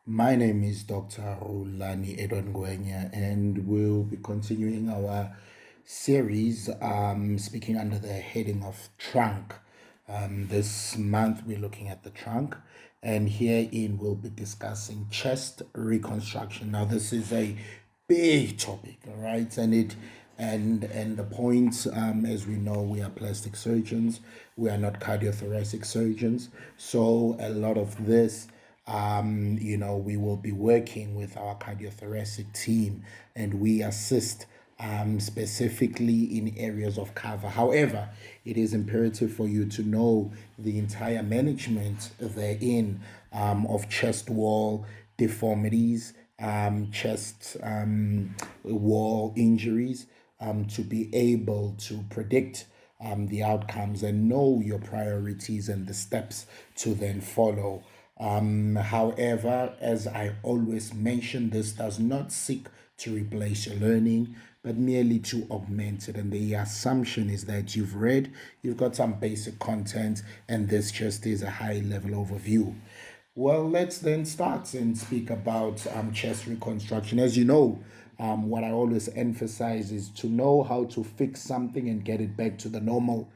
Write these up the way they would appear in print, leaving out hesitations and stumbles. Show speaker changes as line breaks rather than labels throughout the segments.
My name is Dr. Edward Ngwenya, and we'll be continuing our series speaking under the heading of trunk. This month we're looking at the trunk, and herein we'll be discussing chest reconstruction. Now, this is a big topic, all right, and the point, as we know, we are plastic surgeons, we are not cardiothoracic surgeons, so a lot of this we will be working with our cardiothoracic team and we assist specifically in areas of cover. However, it is imperative for you to know the entire management therein of chest wall deformities, chest wall injuries, to be able to predict the outcomes and know your priorities and the steps to then follow. However, as I always mention, this does not seek to replace your learning, but merely to augment it. And the assumption is that you've read, you've got some basic content, and this just is a high level overview. Well, let's then start and speak about chest reconstruction. As you know, what I always emphasize is to know how to fix something and get it back to the normal.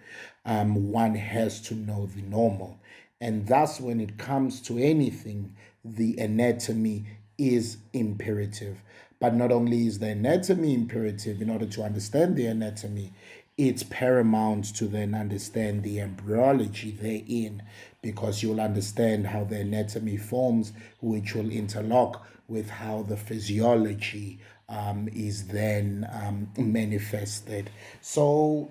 One has to know the normal. And thus, when it comes to anything, the anatomy is imperative. But not only is the anatomy imperative, in order to understand the anatomy, it's paramount to then understand the embryology therein, because you'll understand how the anatomy forms, which will interlock with how the physiology is then manifested. So,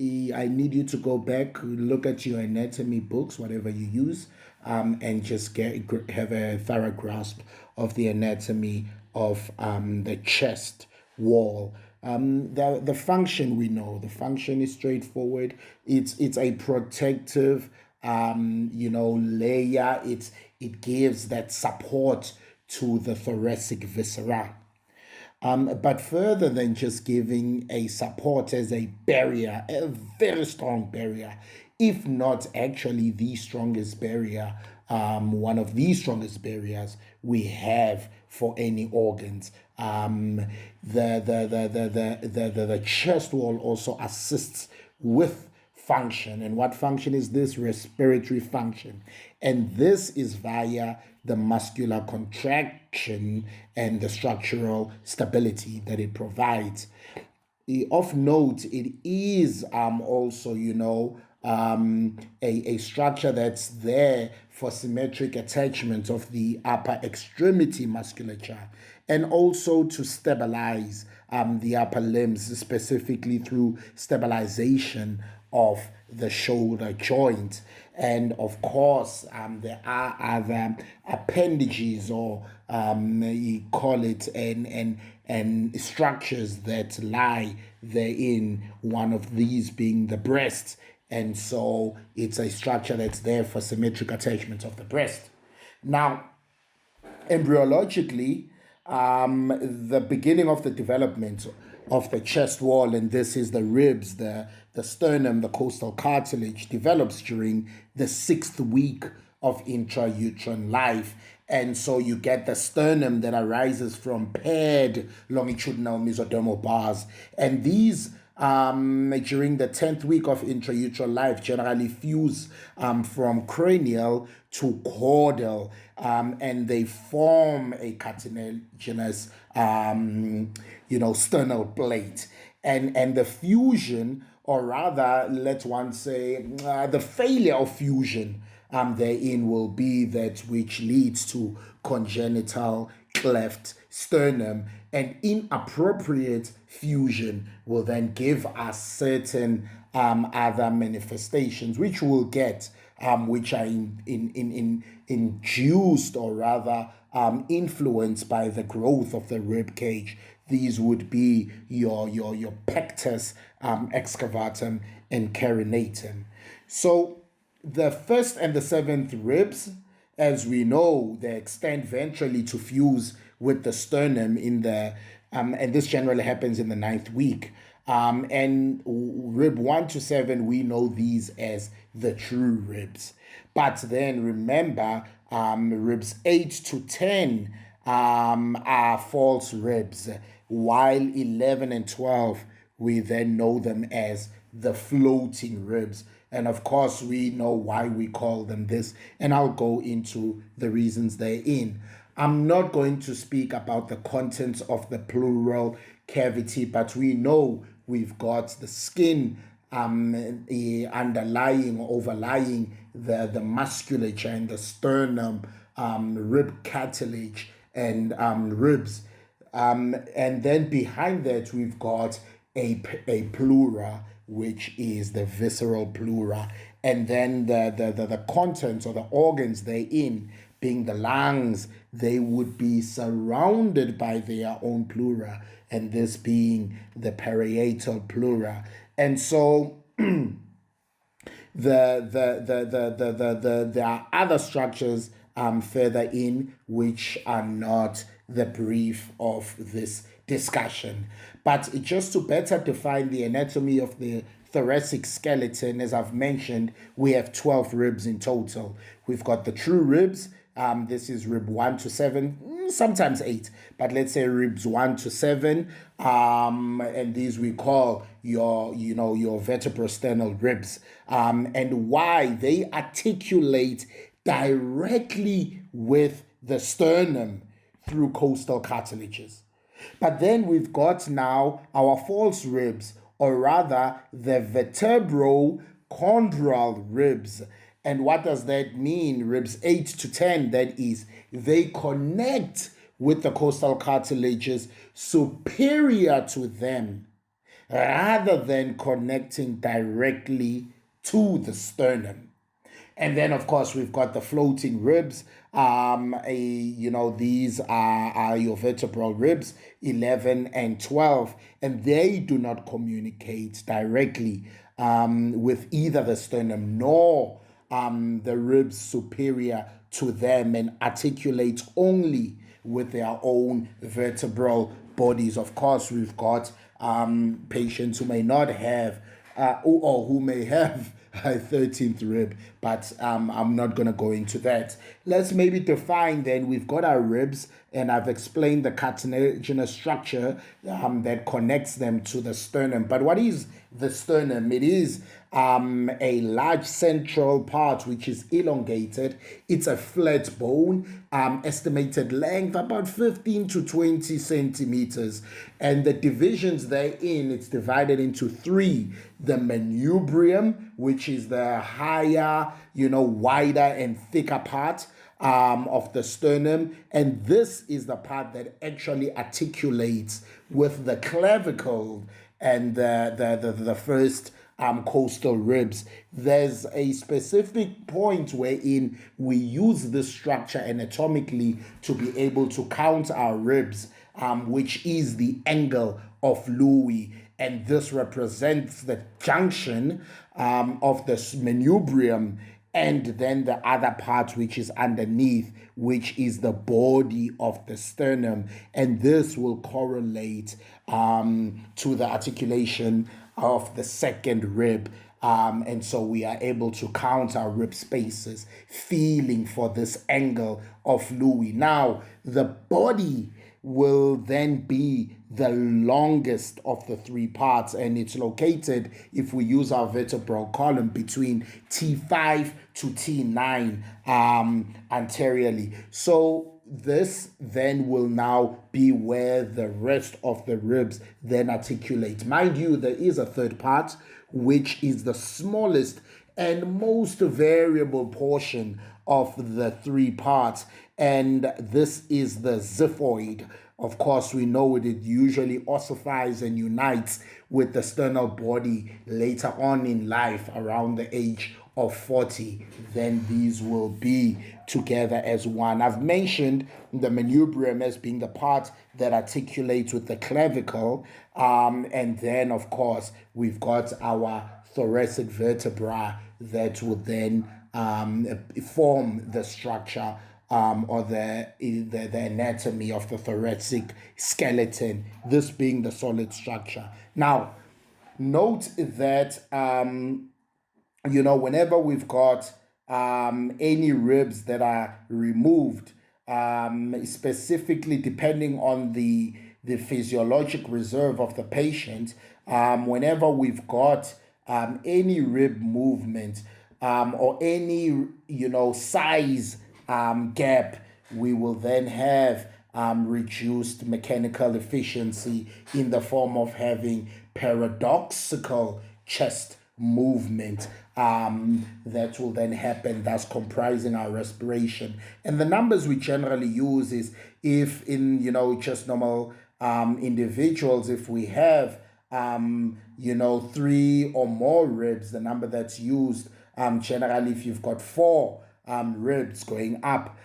I need you to go back, look at your anatomy books, whatever you use, and just have a thorough grasp of the anatomy of the chest wall. The function, we know the function is straightforward. It's a protective layer. It gives that support to the thoracic viscera. But further than just giving a support as a barrier, a very strong barrier, if not actually the strongest barrier, one of the strongest barriers we have for any organs. The chest wall also assists with function. And what function is this? Respiratory function. And this is via the muscular contraction and the structural stability that it provides. Of note, it is also, a structure that's there for symmetric attachment of the upper extremity musculature and also to stabilize the upper limbs, specifically through stabilization of the shoulder joint. And of course, there are other appendages, or you call it, and structures that lie therein, one of these being the breast. And so it's a structure that's there for symmetric attachment of the breast. Now, embryologically, the beginning of the development of the chest wall, and this is the ribs, the sternum, the costal cartilage, develops during the 6th week of intrauterine life. And so you get the sternum that arises from paired longitudinal mesodermal bars. And these during the 10th week of intrauterine life generally fuse from cranial to caudal, and they form a cartilaginous sternal plate. And the fusion, or rather, let one say, the failure of fusion therein will be that which leads to congenital cleft sternum, and inappropriate fusion will then give us certain other manifestations, which we'll get, which are induced, or rather influenced by the growth of the rib cage. These would be your pectus, excavatum, and carinatum. So the 1st and the 7th ribs, as we know, they extend ventrally to fuse with the sternum and this generally happens in the 9th week. And rib 1 to 7, we know these as the true ribs. But then remember, Ribs 8 to 10 are false ribs, while 11 and 12, we then know them as the floating ribs. And of course, we know why we call them this, and I'll go into the reasons therein. I'm not going to speak about the contents of the pleural cavity, but we know we've got the skin underlying, overlying the musculature and the sternum, rib cartilage, and ribs. And then behind that, we've got a pleura, which is the visceral pleura. And then the contents or the organs therein, being the lungs, they would be surrounded by their own pleura, and this being the parietal pleura. And so there are other structures further in which are not the brief of this discussion. But just to better define the anatomy of the thoracic skeleton, as I've mentioned, we have 12 ribs in total. We've got the true ribs. This is rib 1 to 7, sometimes 8, but let's say ribs 1 to 7. And these we call your vertebrosternal ribs. And why? They articulate directly with the sternum through costal cartilages. But then we've got now our false ribs, or rather the vertebrochondral ribs. And what does that mean? Ribs 8 to 10, that is, they connect with the costal cartilages superior to them, rather than connecting directly to the sternum. And then, of course, we've got the floating ribs. These are your vertebral ribs, 11 and 12, and they do not communicate directly with either the sternum nor the ribs superior to them, and articulate only with their own vertebral bodies. Of course, we've got patients who may not have or who may have a 13th rib, but I'm not going to go into that. Let's maybe define then. We've got our ribs, and I've explained the cartilaginous structure that connects them to the sternum. But what is the sternum? It is a large central part which is elongated. It's a flat bone, estimated length about 15 to 20 centimeters. And the divisions therein, it's divided into 3. The manubrium, which is the higher, wider and thicker part of the sternum, and this is the part that actually articulates with the clavicle and the first costal ribs. There's a specific point wherein we use this structure anatomically to be able to count our ribs, which is the angle of Louis. And this represents the junction of the manubrium and then the other part which is underneath, which is the body of the sternum. And this will correlate to the articulation of the second rib. And so we are able to count our rib spaces, feeling for this angle of Louis. Now, the body will then be the longest of the 3 parts, and it's located, if we use our vertebral column, between T5 to T9 anteriorly. So this then will now be where the rest of the ribs then articulate. Mind you, there is a third part, which is the smallest and most variable portion of the 3 parts, and this is the xiphoid. Of course, we know it usually ossifies and unites with the sternal body later on in life, around the age of 40. Then these will be together as one. I've mentioned the manubrium as being the part that articulates with the clavicle, and then, of course, we've got our thoracic vertebra that will then form the structure or the anatomy of the thoracic skeleton, this being the solid structure. Now, note that, whenever we've got any ribs that are removed, specifically depending on the physiologic reserve of the patient. Whenever we've got any rib movement or any size gap, we will then have reduced mechanical efficiency in the form of having paradoxical chest movement that will then happen, thus comprising our respiration. And the numbers we generally use is, if in just normal individuals, if we have 3 or more ribs, the number that's used generally, if you've got 4 ribs going up,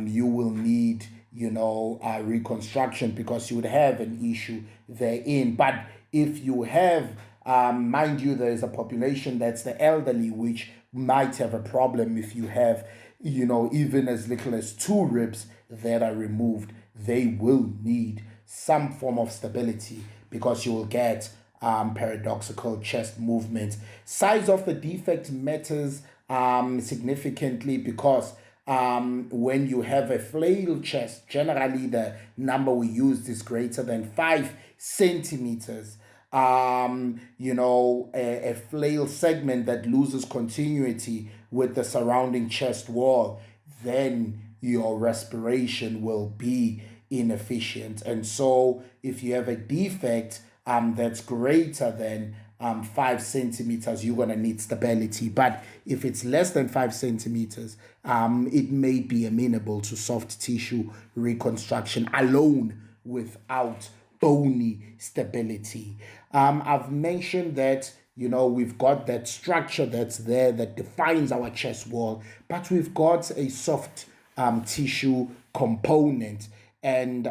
you will need reconstruction, because you would have an issue therein. But if you have, mind you, there is a population that's the elderly, which might have a problem if you have even as little as 2 ribs that are removed. They will need some form of stability, because you will get paradoxical chest movements. Size of the defect matters significantly, because when you have a flail chest, generally the number we used is greater than 5 centimeters. A flail segment that loses continuity with the surrounding chest wall, then your respiration will be inefficient. And so if you have a defect that's greater than 5 centimeters, you're going to need stability. But if it's less than 5 centimeters, it may be amenable to soft tissue reconstruction alone without bony stability. I've mentioned that we've got that structure that's there that defines our chest wall, but we've got a soft tissue component, and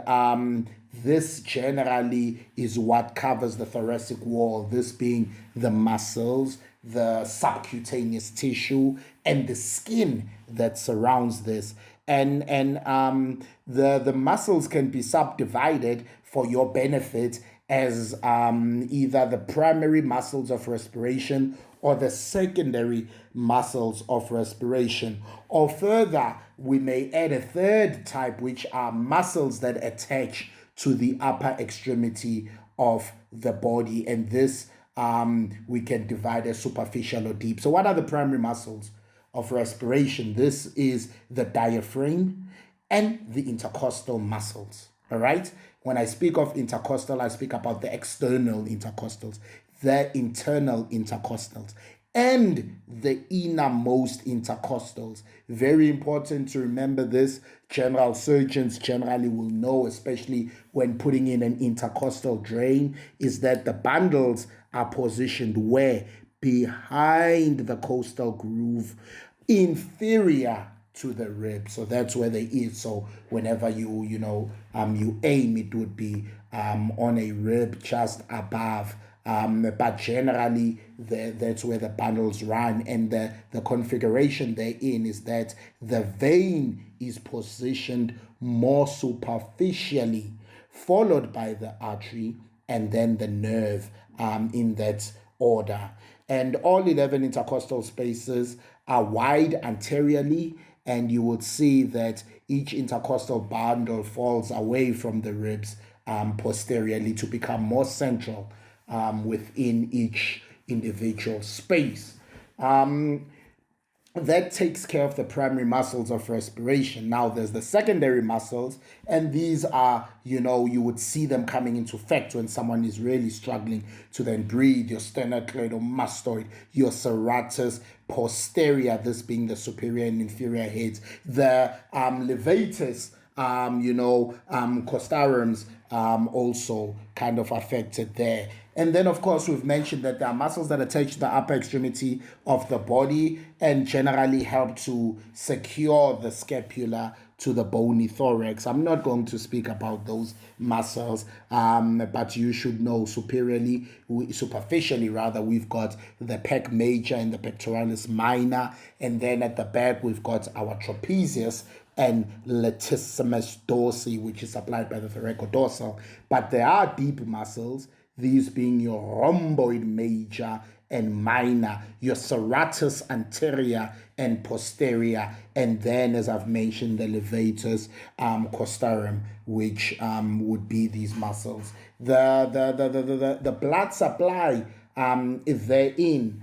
this generally is what covers the thoracic wall, this being the muscles, the subcutaneous tissue, and the skin that surrounds this. And the muscles can be subdivided for your benefit as either the primary muscles of respiration or the secondary muscles of respiration. Or further, we may add a third type, which are muscles that attach to the upper extremity of the body. And this we can divide as superficial or deep. So what are the primary muscles of respiration? This is the diaphragm and the intercostal muscles. All right. When I speak of intercostal, I speak about the external intercostals, the internal intercostals, and the innermost intercostals. Very important to remember this. General surgeons generally will know, especially when putting in an intercostal drain, is that the bundles are positioned where? Behind the costal groove, inferior to the rib. So that's where they is. So whenever you aim, it would be on a rib just above. But generally, that's where the bundles run, and the configuration therein is that the vein is positioned more superficially, followed by the artery, and then the nerve in that order. And all 11 intercostal spaces are wide anteriorly, and you would see that each intercostal bundle falls away from the ribs posteriorly to become more central within each individual space. That takes care of the primary muscles of respiration. Now there's the secondary muscles, and these are, you would see them coming into effect when someone is really struggling to then breathe. Your sternocleidomastoid, your serratus posterior, this being the superior and inferior heads, the levatus, costarums also kind of affected there. And then, of course, we've mentioned that there are muscles that attach to the upper extremity of the body and generally help to secure the scapula to the bony thorax. I'm not going to speak about those muscles, but you should know superficially, we've got the pec major and the pectoralis minor. And then at the back, we've got our trapezius and latissimus dorsi, which is supplied by the thoracodorsal. But there are deep muscles, these being your rhomboid major and minor, your serratus anterior and posterior, and then, as I've mentioned, the levatus costarum, which would be these muscles. The blood supply therein,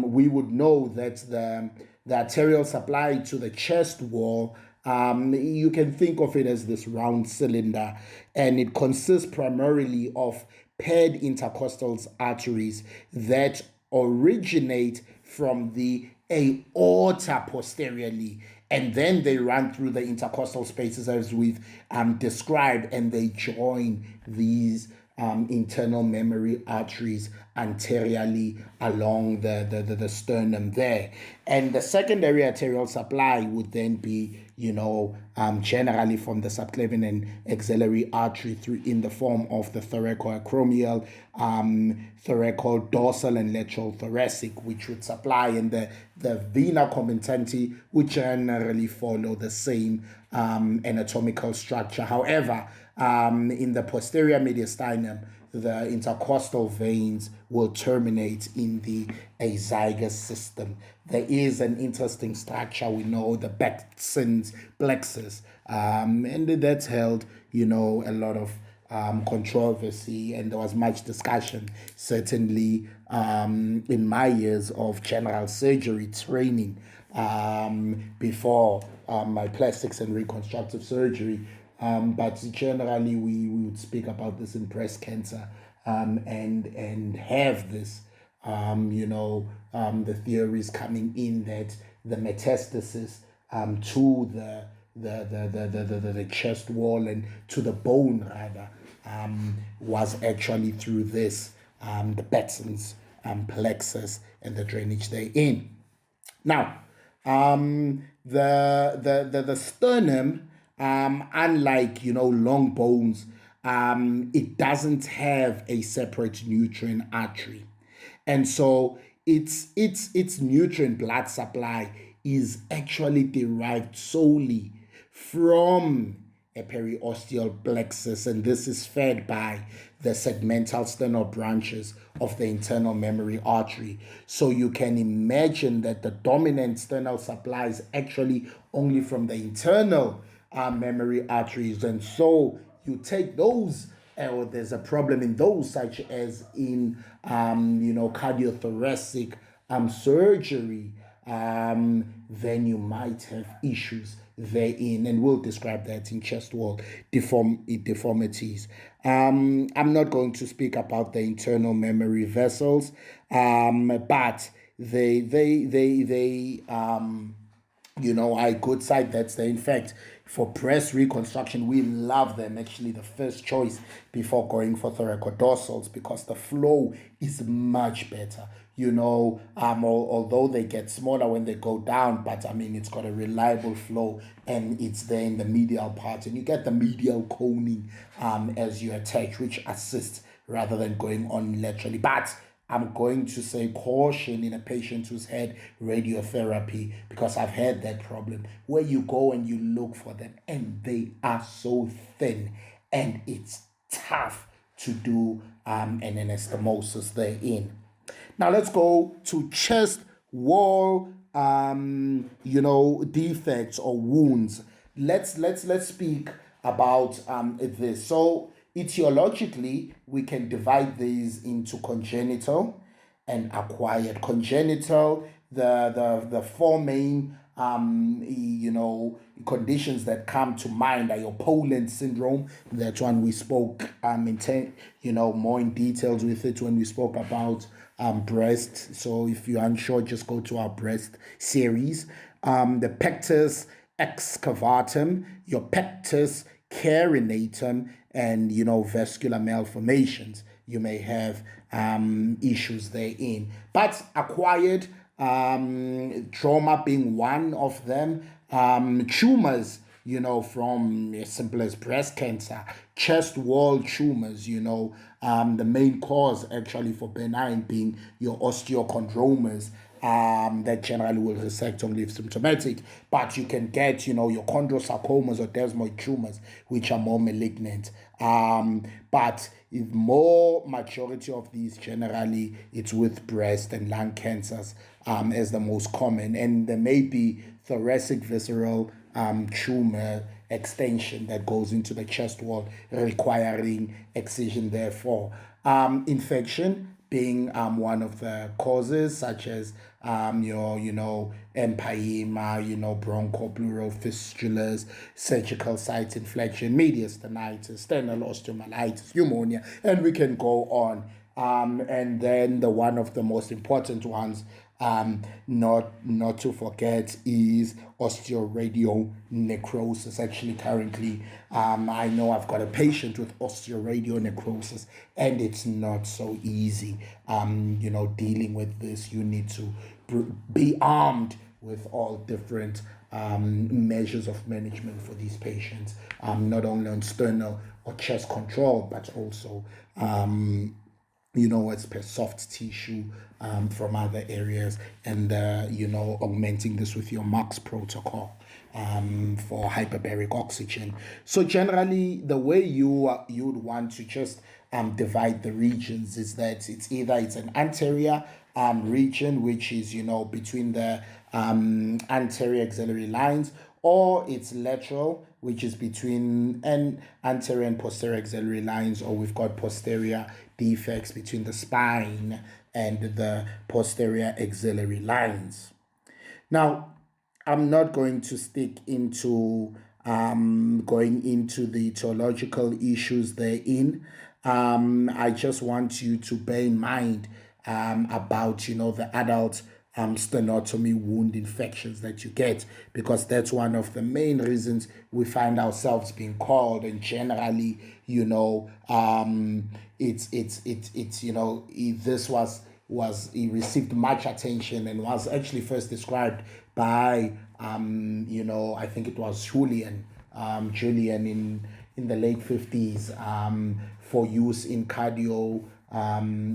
we would know that the arterial supply to the chest wall, you can think of it as this round cylinder, and it consists primarily of paired intercostal arteries that originate from the aorta posteriorly, and then they run through the intercostal spaces as we've described, and they join these internal mammary arteries anteriorly along the sternum there. And the secondary arterial supply would then be, generally from the subclavian and axillary artery through in the form of the thoracoacromial, thoracodorsal, and lateral thoracic, which would supply, and the vena comitatus would generally follow the same anatomical structure. However, in the posterior mediastinum, the intercostal veins will terminate in the azygous system. There is an interesting structure, we know, the Pectus plexus, and that's held, a lot of controversy, and there was much discussion, certainly in my years of general surgery training before my plastics and reconstructive surgery. But generally, we would speak about this in breast cancer, and have this, the theories coming in that the metastasis to the chest wall and to the bone rather was actually through this the Pectus plexus and the drainage therein. Now, the sternum, unlike long bones, it doesn't have a separate nutrient artery, and so its nutrient blood supply is actually derived solely from a periosteal plexus, and this is fed by the segmental sternal branches of the internal mammary artery. So you can imagine that the dominant sternal supply is actually only from the internal mammary arteries, and so you take those, or there's a problem in those, such as in cardiothoracic surgery, then you might have issues therein, and we'll describe that in chest wall deformities. I'm not going to speak about the internal mammary vessels, but they I could cite that there. In fact, for breast reconstruction, we love them, actually the first choice before going for thoracodorsals, because the flow is much better. Although they get smaller when they go down, but it's got a reliable flow, and it's there in the medial part, and you get the medial coning as you attach, which assists rather than going on laterally. But I'm going to say caution in a patient who's had radiotherapy, because I've had that problem where you go and you look for them and they are so thin, and it's tough to do an anastomosis therein. Now let's go to chest wall defects or wounds. Let's speak about this. So etiologically, we can divide these into congenital and acquired. Congenital, the four main conditions that come to mind are your Poland syndrome. That one we spoke more in details with it when we spoke about breast. So if you're unsure, just go to our breast series. The Pectus excavatum, your Pectus carinatum, and vascular malformations. You may have issues therein. But acquired, trauma being one of them, tumors, from as simple as breast cancer, chest wall tumors, the main cause actually for benign being your osteochondromas, that generally will resect only if symptomatic, but you can get, your chondrosarcomas or desmoid tumors, which are more malignant. But more majority of these generally it's with breast and lung cancers as the most common, and there may be thoracic visceral tumor extension that goes into the chest wall requiring excision. Therefore, infection being one of the causes, such as your empyema, bronchopleural fistulas, surgical site infection, mediastinitis, sternal osteomyelitis, pneumonia, and we can go on. And then the one of the most important ones, not to forget, is osteoradionecrosis. Actually, currently, I know I've got a patient with osteoradionecrosis, and it's not so easy. Dealing with this, you need to be armed with all different measures of management for these patients, not only on sternal or chest control, but also as per soft tissue from other areas, and augmenting this with your MAX protocol for hyperbaric oxygen. So generally, the way you would want to just divide the regions is that it's an anterior region, which is between the anterior axillary lines, or it's lateral, which is between an anterior and posterior axillary lines, or we've got posterior defects between the spine and the posterior axillary lines. Now, I'm not going to stick into going into the theological issues therein. I just want you to bear in mind about the adult sternotomy wound infections that you get, because that's one of the main reasons we find ourselves being called. And generally, this he received much attention and was actually first described by I think it was Julian in the late 50s for use in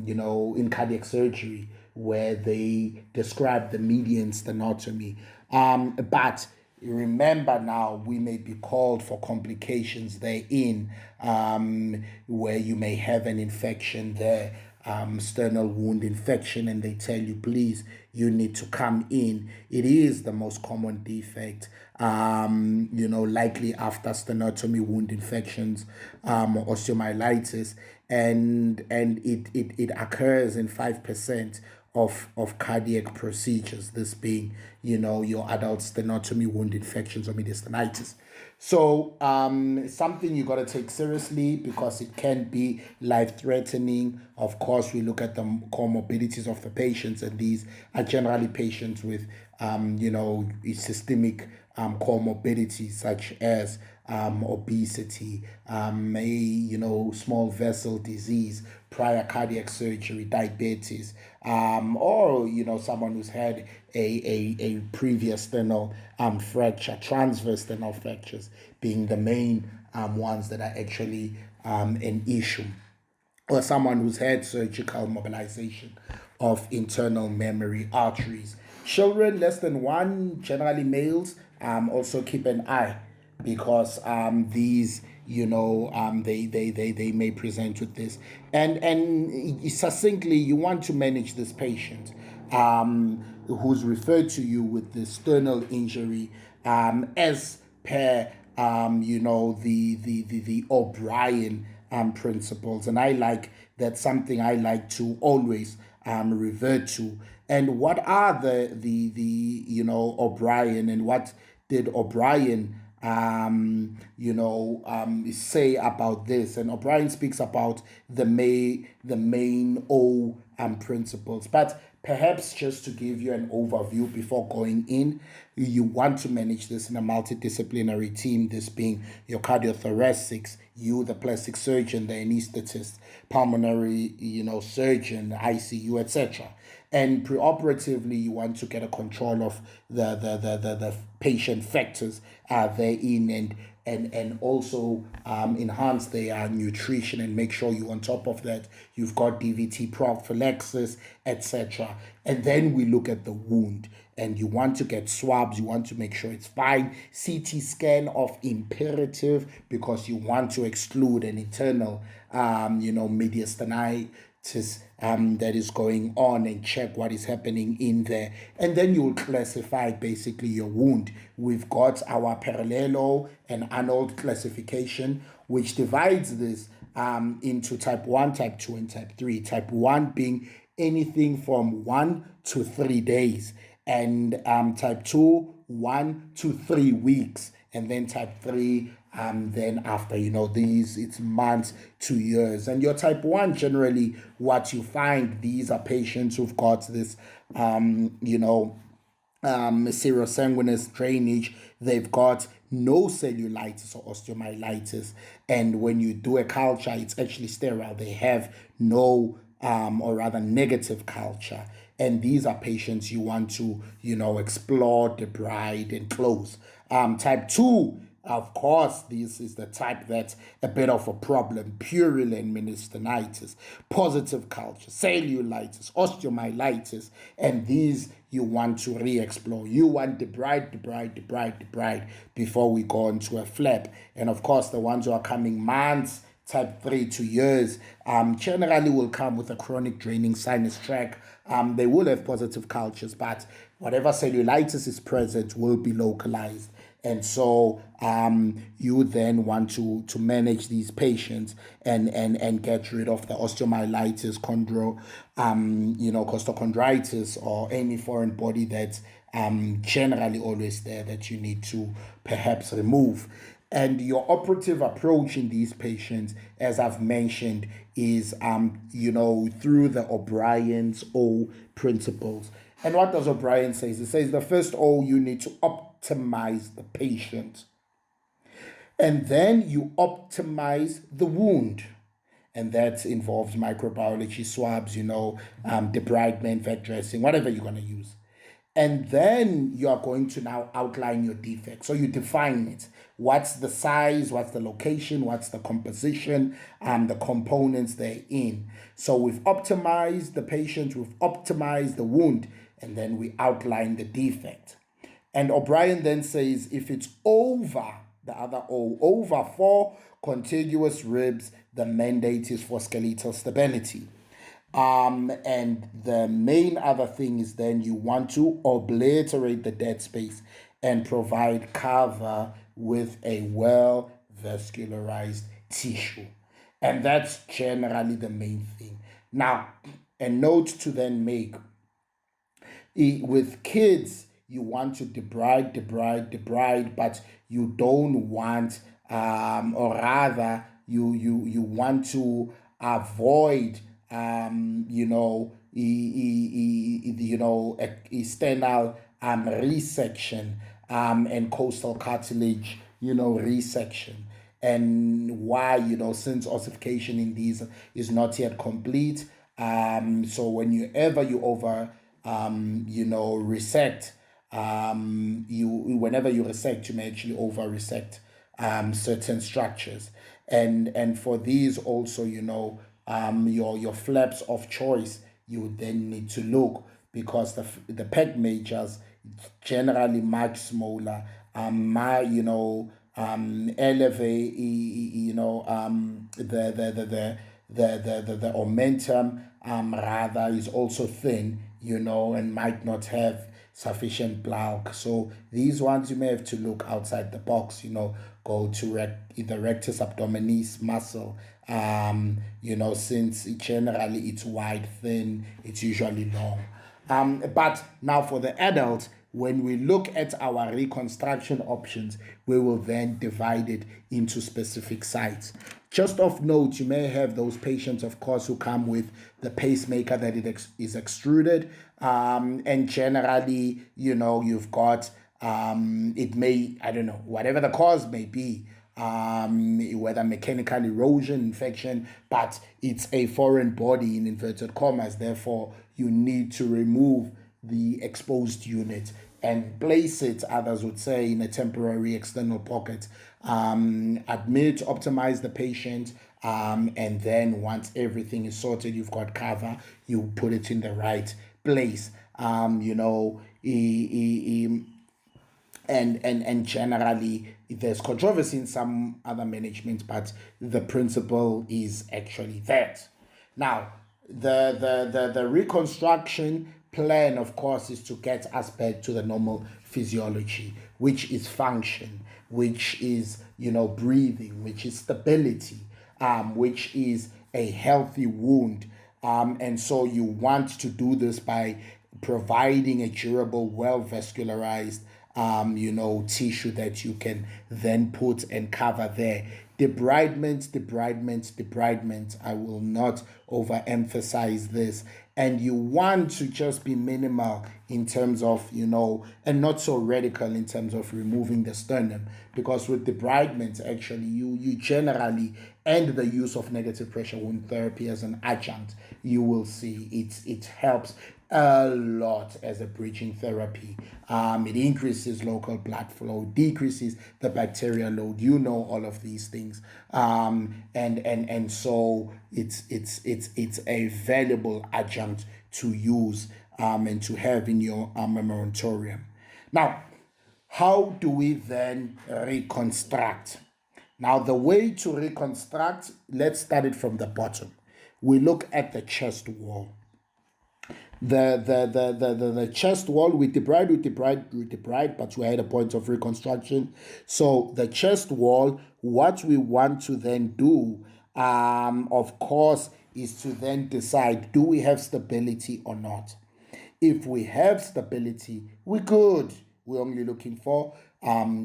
in cardiac surgery, where they describe the median sternotomy. But remember, now we may be called for complications therein, where you may have an infection there, sternal wound infection, and they tell you, please, you need to come in. It is the most common defect, likely after sternotomy wound infections, osteomyelitis, and it occurs in 5% of cardiac procedures, this being, your adult sternotomy wound infections or mediastinitis. So something you got to take seriously, because it can be life-threatening. Of course, we look at the comorbidities of the patients, and these are generally patients with, systemic comorbidities such as obesity, small vessel disease, prior cardiac surgery, diabetes, or someone who's had a previous sternal fracture, transverse sternal fractures being the main ones that are actually an issue, or someone who's had surgical mobilization of internal memory arteries. Children less than 1, generally males, also keep an eye, because these they may present with this, and succinctly, you want to manage this patient who's referred to you with the sternal injury as per the O'Brien principles, and that's something I like to always revert to. And what are the O'Brien, and what did O'Brien say about this? And O'Brien speaks about the main O principles, but perhaps just to give you an overview before going in, you want to manage this in a multidisciplinary team, this being your cardiothoracics, you, the plastic surgeon, the anesthetist, pulmonary, surgeon, ICU, etc. And preoperatively, you want to get a control of the patient factors therein, and and also enhance their nutrition and make sure you on top of that you've got DVT prophylaxis, etc. And then we look at the wound, and you want to get swabs, you want to make sure it's fine. CT scan of imperative, because you want to exclude an internal mediastinitis that is going on, and check what is happening in there. And then you will classify basically your wound. We've got our Parallelo and Arnold classification, which divides this into type 1, type 2, and type 3. Type 1 being anything from 1 to 3 days, and type 2, 1 to 3 weeks, and then type 3, then after, these, it's months to years. And your type 1, generally, what you find, these are patients who've got this, serosanguinous drainage. They've got no cellulitis or osteomyelitis, and when you do a culture, it's actually sterile. They have no or rather negative culture, and these are patients you want to explore, debride, and close. Type 2, of course, this is the type that's a bit of a problem. Purulent meningitinitis, positive culture, cellulitis, osteomyelitis, and these you want to re-explore. You want debride before we go into a flap. And of course, the ones who are coming months, type 3 to years, generally will come with a chronic draining sinus tract. They will have positive cultures, but whatever cellulitis is present will be localized. And so you then want to manage these patients and get rid of the osteomyelitis, costochondritis, or any foreign body that's generally always there that you need to perhaps remove. And your operative approach in these patients, as I've mentioned, is through the OBriens Old Principles. And what does O'Brien say? It says the first O, you need to optimize the patient. And then you optimize the wound. And that involves microbiology, swabs, debridement, vet dressing, whatever you're going to use. And then you are going to now outline your defect. So you define it. What's the size? What's the location? What's the composition? The components therein. So we've optimized the patient, we've optimized the wound, and then we outline the defect. And O'Brien then says if it's over, the other O, over 4 contiguous ribs, the mandate is for skeletal stability. And the main other thing is then you want to obliterate the dead space and provide cover with a well vascularized tissue. And that's generally the main thing. Now, a note to then make, with kids, you want to debride, but you don't want, or rather, you want to avoid, external resection and costal cartilage, resection. And why, since ossification in these is not yet complete. So whenever you over, resect, whenever you resect, you may actually over resect certain structures. And for these also, your flaps of choice, you would then need to look, because the peg majors generally much smaller. Elevate, the omentum rather is also thin, and might not have sufficient bulk. So these ones you may have to look outside the box, go to the rectus abdominis muscle, since generally it's wide, thin, it's usually long. But now for the adult, when we look at our reconstruction options, we will then divide it into specific sites. Just of note, you may have those patients, of course, who come with the pacemaker that it is extruded. And generally, you've got, it may, whatever the cause may be, whether mechanical erosion, infection, but it's a foreign body in inverted commas. Therefore, you need to remove the exposed unit. and place it, others would say, in a temporary external pocket. Admit, optimize the patient, and then once everything is sorted, you've got cover, you put it in the right place. And generally there's controversy in some other management, but the principle is actually that. Now, the reconstruction plan, of course, is to get us back to the normal physiology, which is function, which is breathing, which is stability, which is a healthy wound. And so you want to do this by providing a durable, well vascularized tissue that you can then put and cover there. Debridement. I will not overemphasize this. And you want to just be minimal in terms of, and not so radical in terms of removing the sternum. Because with debridement, actually, you generally, and the use of negative pressure wound therapy as an adjunct, you will see it helps a lot as a bridging therapy. It increases local blood flow, decreases the bacterial load. All of these things, and so it's a valuable adjunct to use and to have in your armamentarium. Now, how do we then reconstruct? Now, the way to reconstruct, let's start it from the bottom. We look at the chest wall. The chest wall, we debride, but we had a point of reconstruction. So the chest wall, what we want to then do, of course, is to then decide, do we have stability or not? If we have stability, we're good. We're only looking for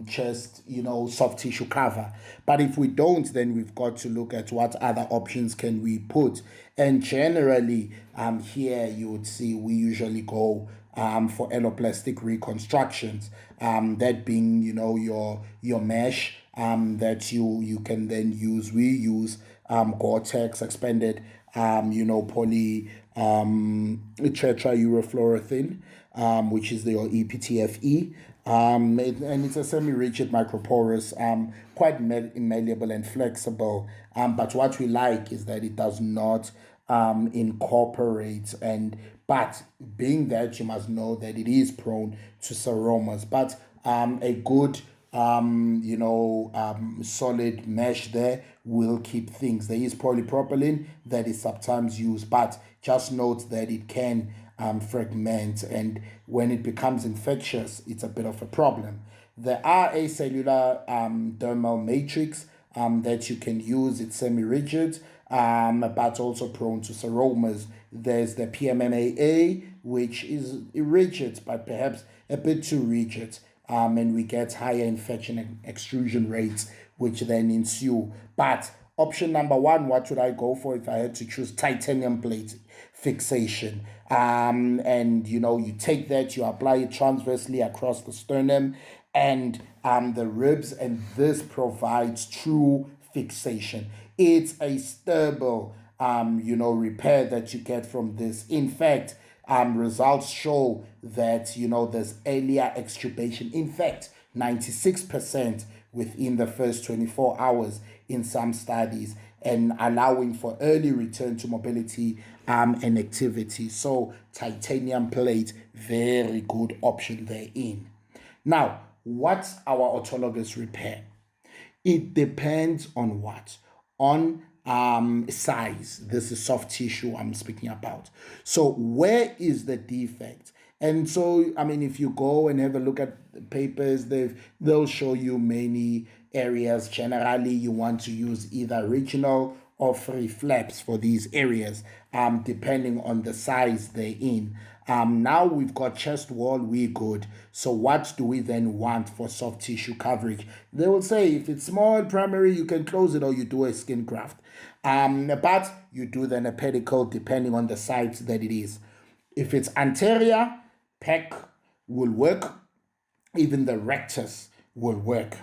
chest, soft tissue cover. But if we don't, then we've got to look at what other options can we put. And generally, here you would see we usually go for alloplastic reconstructions. That being, your mesh that you can then use. We use Gore-Tex expanded, poly tetraurofluorethane, which is your EPTFE. And it's a semi-rigid microporous, quite malleable and flexible. But what we like is that it does not incorporate, but being that, you must know that it is prone to seromas. But a good solid mesh there will keep things. There is polypropylene that is sometimes used, but just note that it can fragment, and when it becomes infectious, it's a bit of a problem. There are acellular dermal matrix that you can use. It's semi-rigid, but also prone to seromas. There's the PMMAA, which is rigid, but perhaps a bit too rigid. And we get higher infection and extrusion rates, which then ensue. But option number one, what would I go for if I had to choose? Titanium plate fixation. And you take that, you apply it transversely across the sternum and the ribs, and this provides true fixation. It's a stable repair that you get from this. In fact, results show that there's earlier extubation. In fact, 96% within the first 24 hours in some studies, and allowing for early return to mobility and activity. So titanium plate, very good option therein. Now, what's our autologous repair? It depends on what? On size. This is soft tissue I'm speaking about. So where is the defect? And so, if you go and have a look at the papers, they'll show you many areas. Generally, you want to use either regional or free flaps for these areas, depending on the size they're in. Now we've got chest wall, we're good. So what do we then want for soft tissue coverage? They will say if it's small primary, you can close it or you do a skin graft. But you do then a pedicle depending on the size that it is. If it's anterior, PEC will work. Even the rectus will work.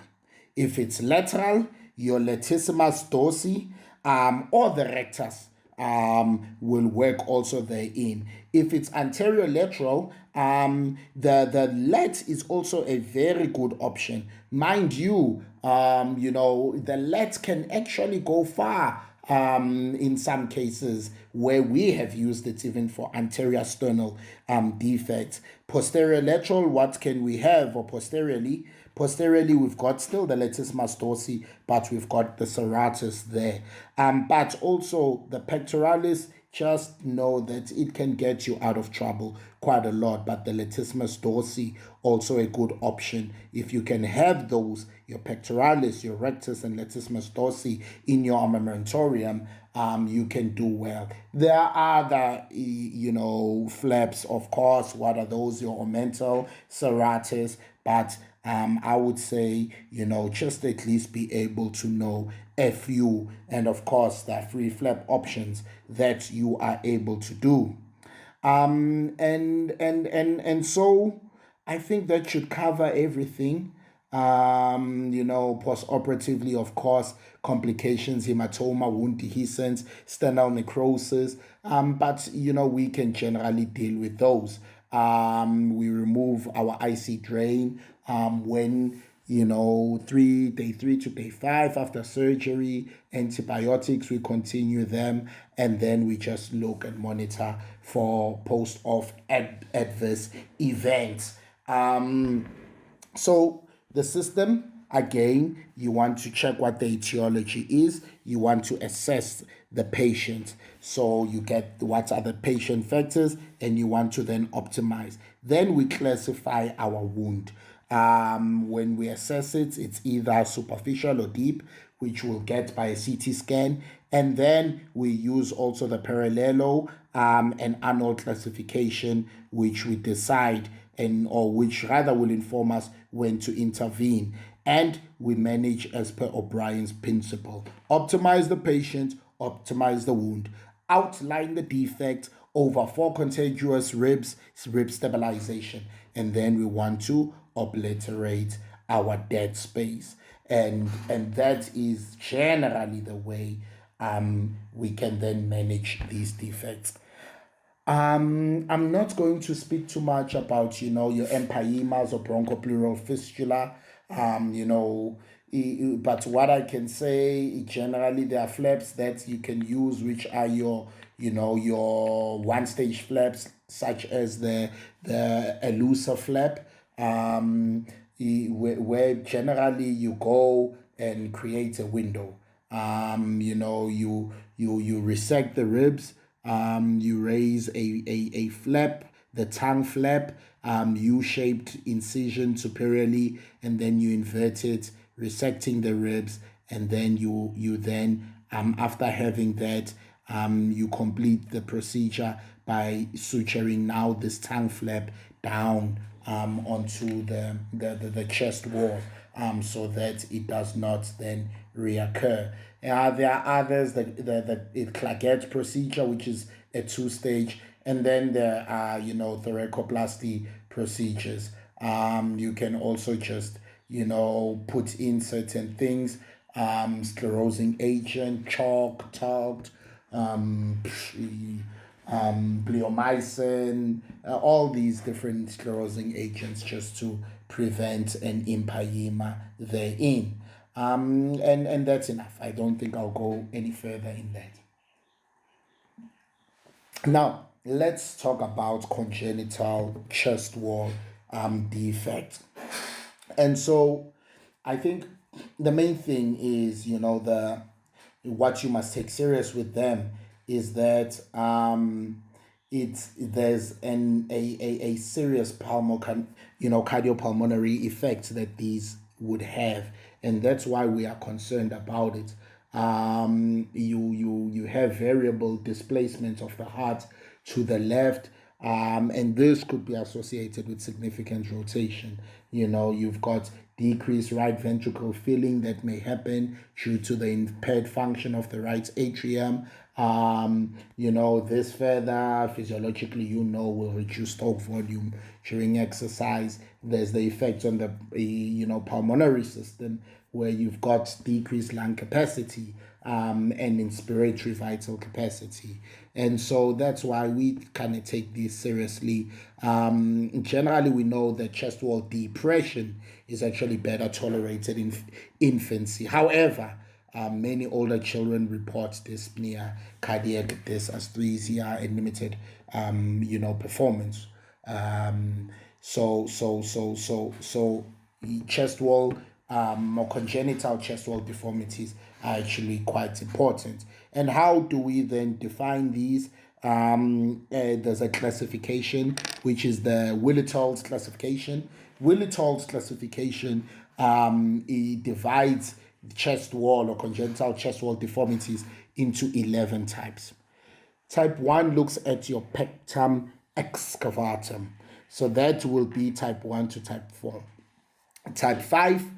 If it's lateral, your latissimus dorsi or the rectus will work also therein. If it's anterior lateral, The let is also a very good option. Mind you, the let can actually go far in some cases where we have used it even for anterior sternal defects. Posterior lateral, what can we have? Or posteriorly? Posteriorly, we've got still the latissimus dorsi, but we've got the serratus there. But also the pectoralis, just know that it can get you out of trouble quite a lot. But the latissimus dorsi, also a good option. If you can have those, your pectoralis, your rectus, and latissimus dorsi in your armamentorium, you can do well. There are other, flaps, of course. What are those? Your omental, serratus, but I would say, just at least be able to know a few, and of course, the free flap options that you are able to do. And so I think that should cover everything. Post-operatively, of course, complications, hematoma, wound dehiscence, sternal necrosis. But we can generally deal with those. We remove our IC drain when day 3 to day 5 after surgery. Antibiotics, we continue them, and then we just look and monitor for post-op adverse events. So the system, again, you want to check what the etiology is. You want to assess the patient. So you get what are the patient factors, and you want to then optimize. Then we classify our wound. When we assess it, it's either superficial or deep, which we'll get by a CT scan. And then we use also the parallelo and Arnold classification, which we decide which rather will inform us when to intervene. And we manage as per OBriens principle. Optimize the patient, optimize the wound, outline the defect over 4 contiguous ribs, rib stabilization, and then we want to obliterate our dead space. And that is generally the way we can then manage these defects. I'm not going to speak too much about, your empyemas or bronchopleural fistula, but what I can say, generally, there are flaps that you can use, which are your one-stage flaps, such as the elusa flap, where generally you go and create a window. You resect the ribs. You raise a flap, the tongue flap, U-shaped incision superiorly, and then you invert it, resecting the ribs, and then you then after having that, you complete the procedure by suturing now this tongue flap down onto the chest wall, so that it does not then reoccur. There are others, the Clagett procedure, which is a 2-stage, and then there are, thoracoplasty procedures. You can also just, put in certain things, sclerosing agent, chalk, talc, bleomycin, all these different sclerosing agents just to prevent an empyema therein. And that's enough. I don't think I'll go any further in that. Now, let's talk about congenital chest wall defect. And so I think the main thing is, what you must take serious with them is that there's a serious cardiopulmonary effect that these would have, and that's why we are concerned about it. You have variable displacement of the heart to the left, and this could be associated with significant rotation. You've got decreased right ventricle filling that may happen due to the impaired function of the right atrium. This further physiologically, will reduce stroke volume during exercise. There's the effect on the, pulmonary system, where you've got decreased lung capacity. and inspiratory vital capacity. And so that's why we kind of take this seriously. Generally, we know that chest wall depression is actually better tolerated in infancy. However, many older children report dyspnea, cardiac dysesthesia, and limited, performance. So chest wall or congenital chest wall deformities are actually quite important. And how do we then define these? There's a classification, which is the Willitold's classification. Willitold's classification it divides chest wall or congenital chest wall deformities into 11 types. Type 1 looks at your pectum excavatum. So that will be type 1 to type 4. Type 5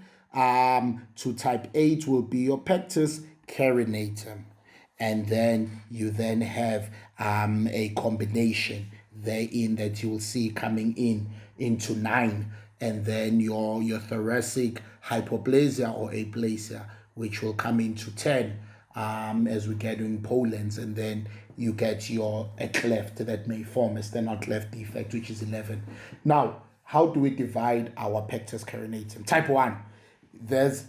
to type 8 will be your pectus carinatum. And then you then have a combination therein that you will see coming into 9. And then your thoracic hypoplasia or aplasia, which will come into 10 as we get in Poland's. And then you get a cleft that may form a sternal cleft defect, which is 11. Now, how do we divide our pectus carinatum? Type 1, there's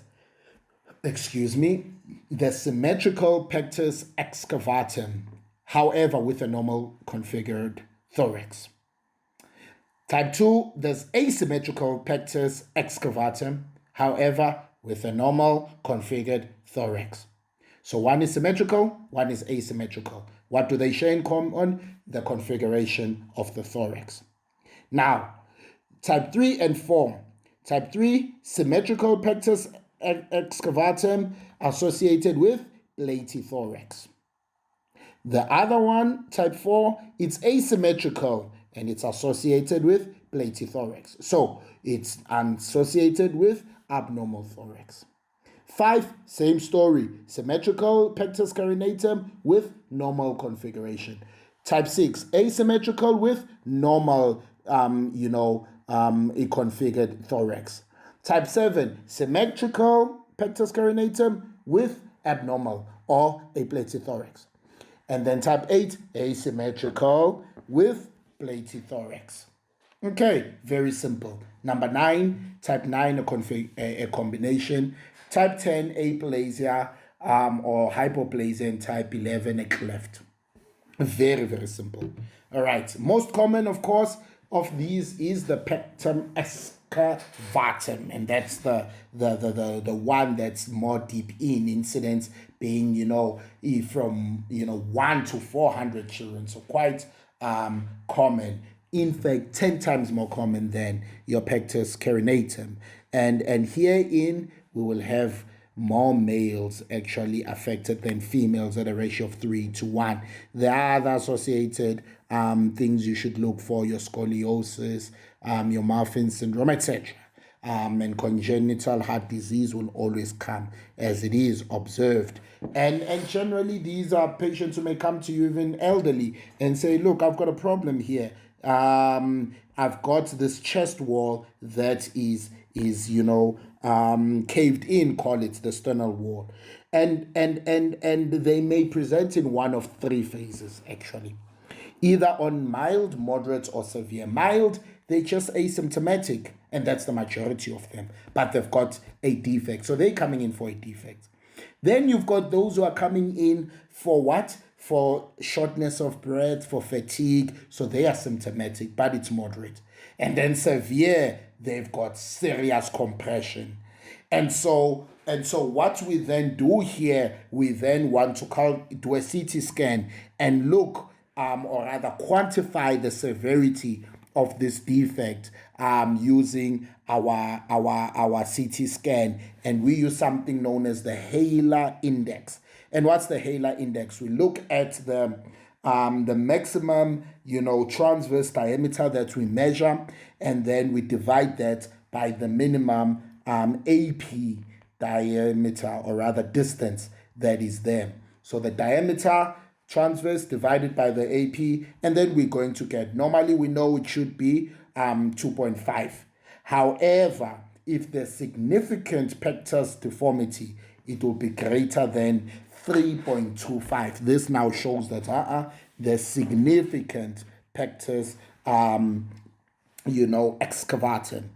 symmetrical pectus excavatum, however, with a normal configured thorax. Type 2, there's asymmetrical pectus excavatum, however, with a normal configured thorax. So one is symmetrical, one is asymmetrical. What do they share in common? The configuration of the thorax. Now, type 3 and 4. Type 3, symmetrical pectus excavatum associated with platythorax. The other one, type 4, it's asymmetrical and it's associated with platythorax. So it's associated with abnormal thorax. 5, same story, symmetrical pectus carinatum with normal configuration. Type 6, asymmetrical with normal, a configured thorax. Type 7, symmetrical pectus carinatum with abnormal or a platythorax. And then type 8, asymmetrical with platythorax. Okay, very simple. Number 9, type 9, a combination. Type 10, aplasia or hypoplasia, and type 11, a cleft. Very, very simple. All right, most common, of course, of these is the pectum excavatum, and that's the one that's more deep in incidence, being from 1 to 400 children, so quite common. In fact, 10 times more common than your pectus carinatum. And herein we will have more males actually affected than females at a ratio of 3 to 1. There are other associated things you should look for: your scoliosis, your Marfan syndrome, etc. And congenital heart disease will always come, as it is observed. And generally, these are patients who may come to you, even elderly, and say, look, I've got a problem here. I've got this chest wall that is caved in, call it the sternal wall. And they may present in one of 3 phases, actually. Either on mild, moderate, or severe. Mild, they're just asymptomatic, and that's the majority of them, but they've got a defect. So they're coming in for a defect. Then you've got those who are coming in for what? For shortness of breath, for fatigue. So they are symptomatic, but it's moderate. And then severe, they've got serious compression. And so what we then do here, we then want to do a CT scan and look, or rather quantify the severity of this defect using our CT scan. And we use something known as the Haler index. And what's the Haler index? We look at the maximum, transverse diameter that we measure, and then we divide that by the minimum AP diameter, or rather distance, that is there. So the diameter transverse divided by the AP, and then we're going to get, normally we know it should be 2.5. However, if there's significant pectus deformity, it will be greater than 3.25. This now shows that there's significant Pectus, excavatum.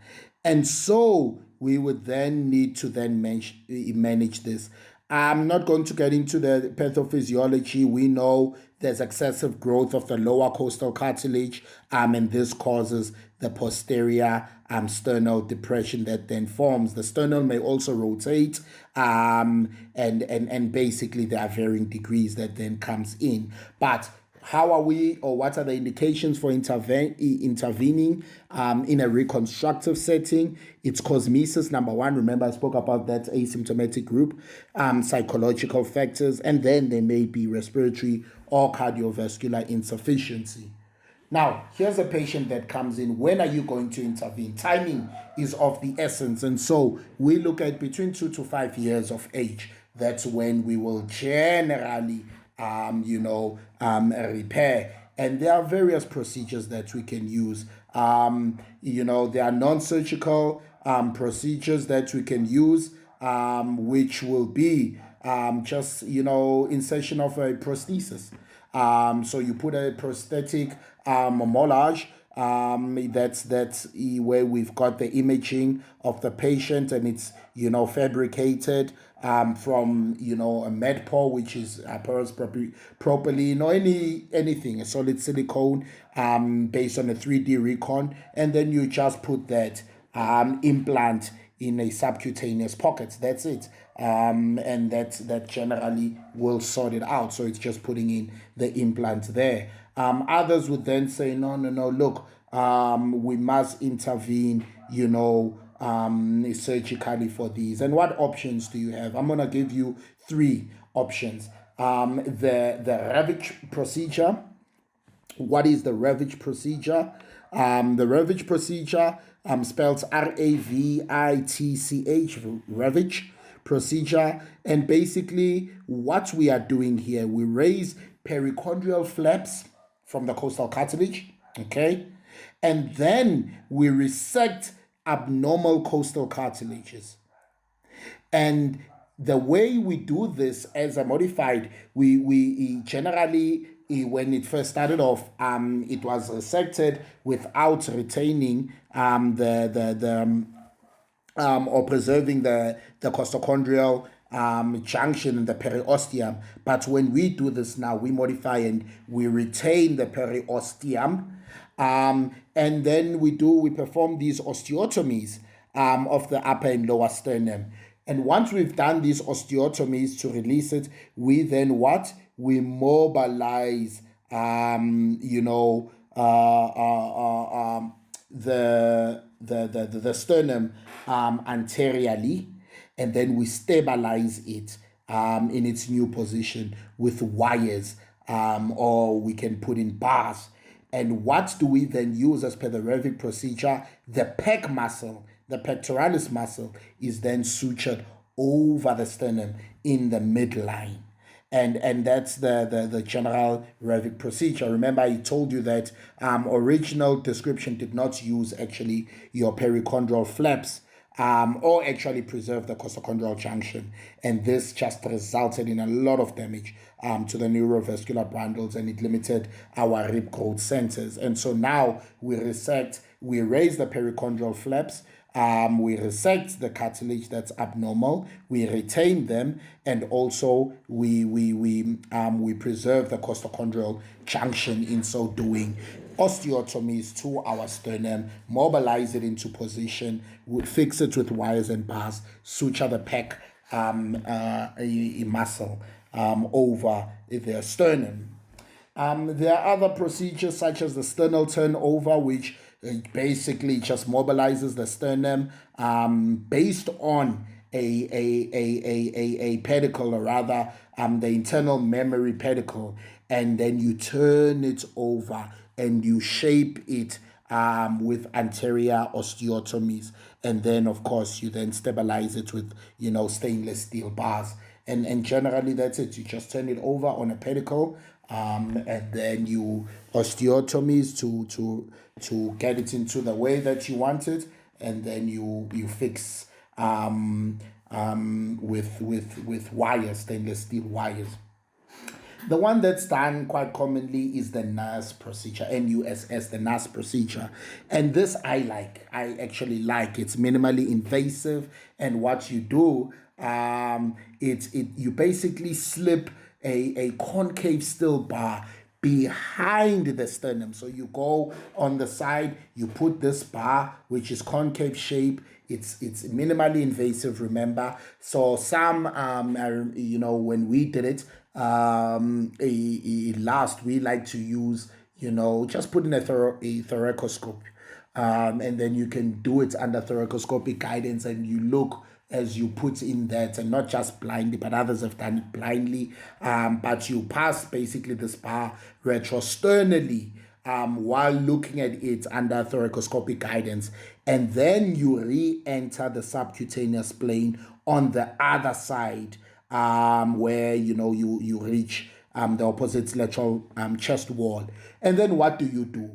And so we would then need to then manage this. I'm not going to get into the pathophysiology. We know there's excessive growth of the lower costal cartilage, and this causes the posterior sternal depression that then forms. The sternum may also rotate, and basically there are varying degrees that then comes in. But how are we, or what are the indications for intervening in a reconstructive setting? It's cosmesis, number one. Remember, I spoke about that asymptomatic group, psychological factors, and then there may be respiratory or cardiovascular insufficiency. Now, here's a patient that comes in. When are you going to intervene? Timing is of the essence. And so we look at between 2 to 5 years of age. That's when we will generally repair. And there are various procedures that we can use. There are non-surgical procedures that we can use, which will be just, insertion of a prosthesis. So you put a prosthetic mollage. That's where we've got the imaging of the patient, and it's fabricated from a medpole, which is porous propylene, anything, a solid silicone based on a 3D recon, and then you just put that implant in a subcutaneous pocket. That's it. And that generally will sort it out. So it's just putting in the implant there. Others would then say, no, look, we must intervene, surgically for these. And what options do you have? I'm going to give you 3 options. The Ravitch procedure. What is the Ravitch procedure? The Ravitch procedure spells Ravitch, Ravitch procedure. And basically what we are doing here, we raise perichondrial flaps from the costal cartilage, okay? And then we resect abnormal costal cartilages. And the way we do this as a modified, we generally, when it first started off, it was resected without retaining or preserving the costochondrial junction in the periosteum. But when we do this now, we modify and we retain the periosteum, and then we perform these osteotomies of the upper and lower sternum. And once we've done these osteotomies to release it, we then what? We mobilize, the sternum anteriorly, and then we stabilize it in its new position with wires, or we can put in bars. And what do we then use as per the Ravitch procedure? The pec muscle, the pectoralis muscle, is then sutured over the sternum in the midline. And that's the general Ravitch procedure. Remember, I told you that original description did not use actually your perichondral flaps, or actually preserve the costochondrial junction. And this just resulted in a lot of damage to the neurovascular bundles, and it limited our rib growth centers. And so now we raise the perichondrial flaps, we resect the cartilage that's abnormal, we retain them, and also we preserve the costochondrial junction in so doing. Osteotomies to our sternum, mobilize it into position, fix it with wires and bars, suture the pec muscle over the sternum. There are other procedures such as the sternal turnover, which basically just mobilizes the sternum based on a pedicle, or rather the internal memory pedicle, and then you turn it over and you shape it with anterior osteotomies, and then of course you then stabilize it with stainless steel bars, and generally that's it. You just turn it over on a pedicle, and then you osteotomies to get it into the way that you want it, and then you fix with wires, stainless steel wires. The one that's done quite commonly is the NUSS procedure, NUSS, the NUSS procedure. And this I actually like. It's minimally invasive. And what you do, you basically slip a concave steel bar behind the sternum. So you go on the side, you put this bar, which is concave shape. It's minimally invasive, remember. So some, when we did it, last, we like to use, just put in a thoracoscope. And then you can do it under thoracoscopic guidance, and you look as you put in that, and not just blindly, but others have done it blindly. But you pass basically this bar retrosternally while looking at it under thoracoscopic guidance, and then you re-enter the subcutaneous plane on the other side, where you reach the opposite lateral chest wall. And then what do?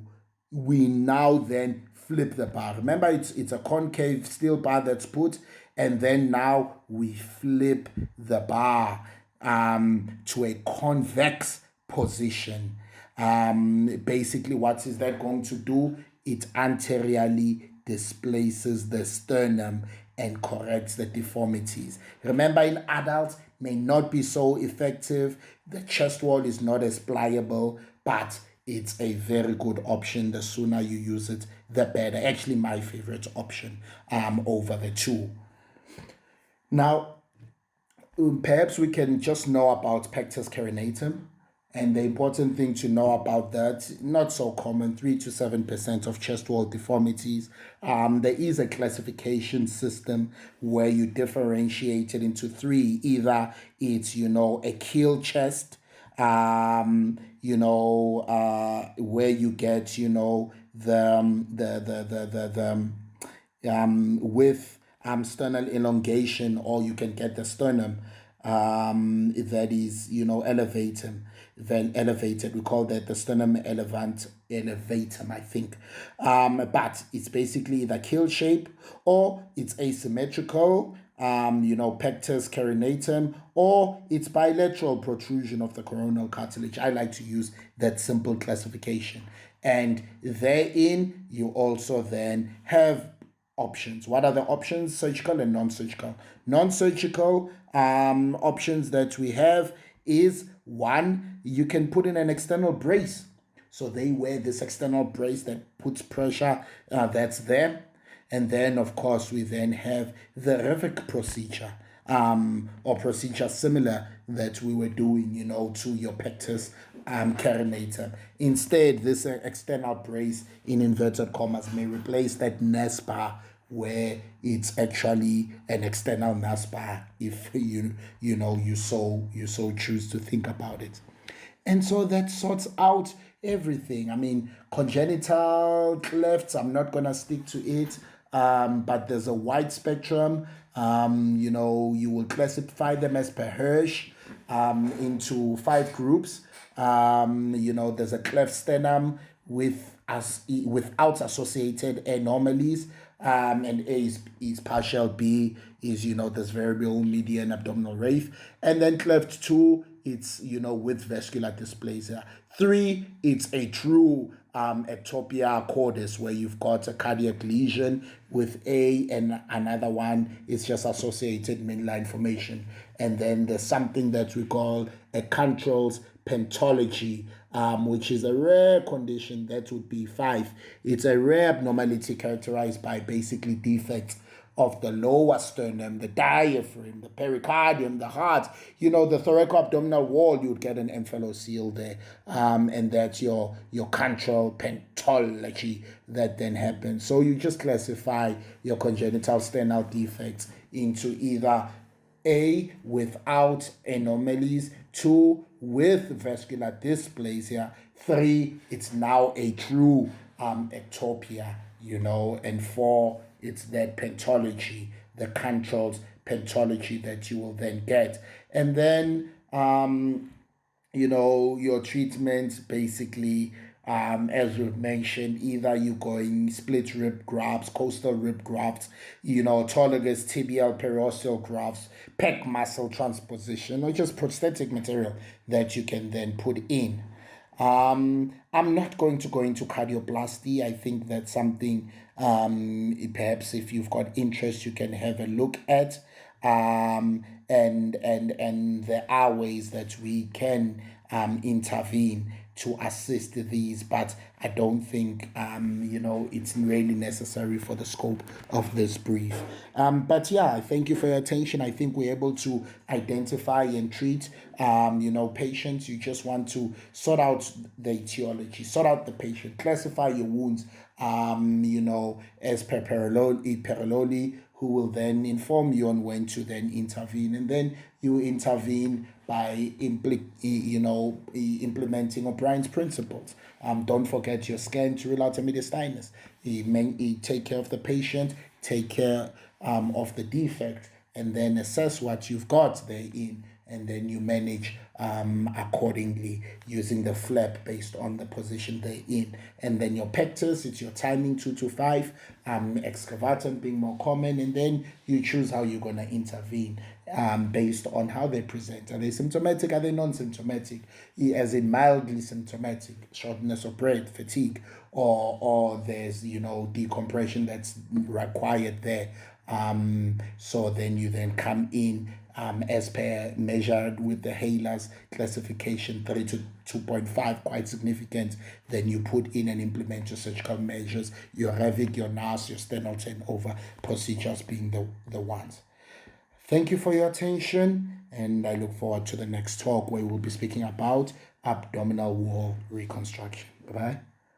We now then flip the bar. Remember, it's a concave steel bar that's put, and then now we flip the bar to a convex position. Basically, what is that going to do? It anteriorly displaces the sternum and corrects the deformities. Remember, in adults, may not be so effective. The chest wall is not as pliable, but it's a very good option. The sooner you use it, the better. Actually, my favorite option over the two. Now, perhaps we can just know about Pectus carinatum. And the important thing to know about that, not so common, 3 to 7% of chest wall deformities. There is a classification system where you differentiate it into three. Either it's, a keel chest, where you get, with sternal elongation, or you can get the sternum that is, elevated. We call that the sternum elevatum, I think. But it's basically either keel shape, or it's asymmetrical, pectus carinatum, or it's bilateral protrusion of the coronal cartilage. I like to use that simple classification. And therein, you also then have options. What are the options? Surgical and non-surgical. Non-surgical options that we have is, one, you can put in an external brace. So they wear this external brace that puts pressure that's there. And then, of course, we then have the Revic procedure, or procedure similar that we were doing, to your pectus carinatum. Instead, this external brace, in inverted commas, may replace that NUSS bar, where it's actually an external NUSS bar, if you so choose to think about it. And so that sorts out everything. I mean, congenital clefts, I'm not gonna stick to it. But there's a wide spectrum. You will classify them as per Hirsch into 5 groups. There's a cleft sternum without associated anomalies. And A is partial, B is, there's variable median abdominal raphe. And then cleft 2, it's, with vascular dysplasia. 3, it's a true ectopia cordis, where you've got a cardiac lesion with A, and another one is just associated midline formation. And then there's something that we call a Cantrell's pentology, which is a rare condition. That would be 5. It's a rare abnormality characterized by basically defects of the lower sternum, the diaphragm, the pericardium, the heart, the thoracoabdominal wall. You would get an omphalocele there, and that's your Cantrell pentology that then happens. So you just classify your congenital sternal defects into either A, without anomalies; 2, with vascular dysplasia; 3, it's now a true ectopia, and 4, it's that pentology, the Cantrell's pentology, that you will then get. And then, your treatment basically As we've mentioned, either you're going split rib grafts, coastal rib grafts, autologous tibial periosteal grafts, pec muscle transposition, or just prosthetic material that you can then put in. I'm not going to go into cardioplasty. I think that's something, perhaps if you've got interest, you can have a look at. And there are ways that we can intervene to assist these, but I don't think it's really necessary for the scope of this brief. But yeah, I thank you for your attention. I think we're able to identify and treat patients. You just want to sort out the etiology, sort out the patient, classify your wounds, as per Perololi, who will then inform you on when to then intervene, and then you intervene by implementing OBriens principles. Don't forget your scan to rule out a mediastinus. You take care of the patient, take care of the defect, and then assess what you've got therein, and then you manage accordingly using the flap based on the position they're in. And then your pectus, it's your timing 2 to 5, excavatum being more common, and then you choose how you're going to intervene based on how they present. Are they symptomatic? Are they non-symptomatic? As in mildly symptomatic, shortness of breath, fatigue, or there's decompression that's required there. So then you then come in as per measured with the Haler's classification 3 to 2.5, quite significant. Then you put in and implement your surgical measures, your Revig, your NAS, your sternal turnover procedures being the ones. Thank you for your attention, and I look forward to the next talk where we'll be speaking about abdominal wall reconstruction. Bye-bye.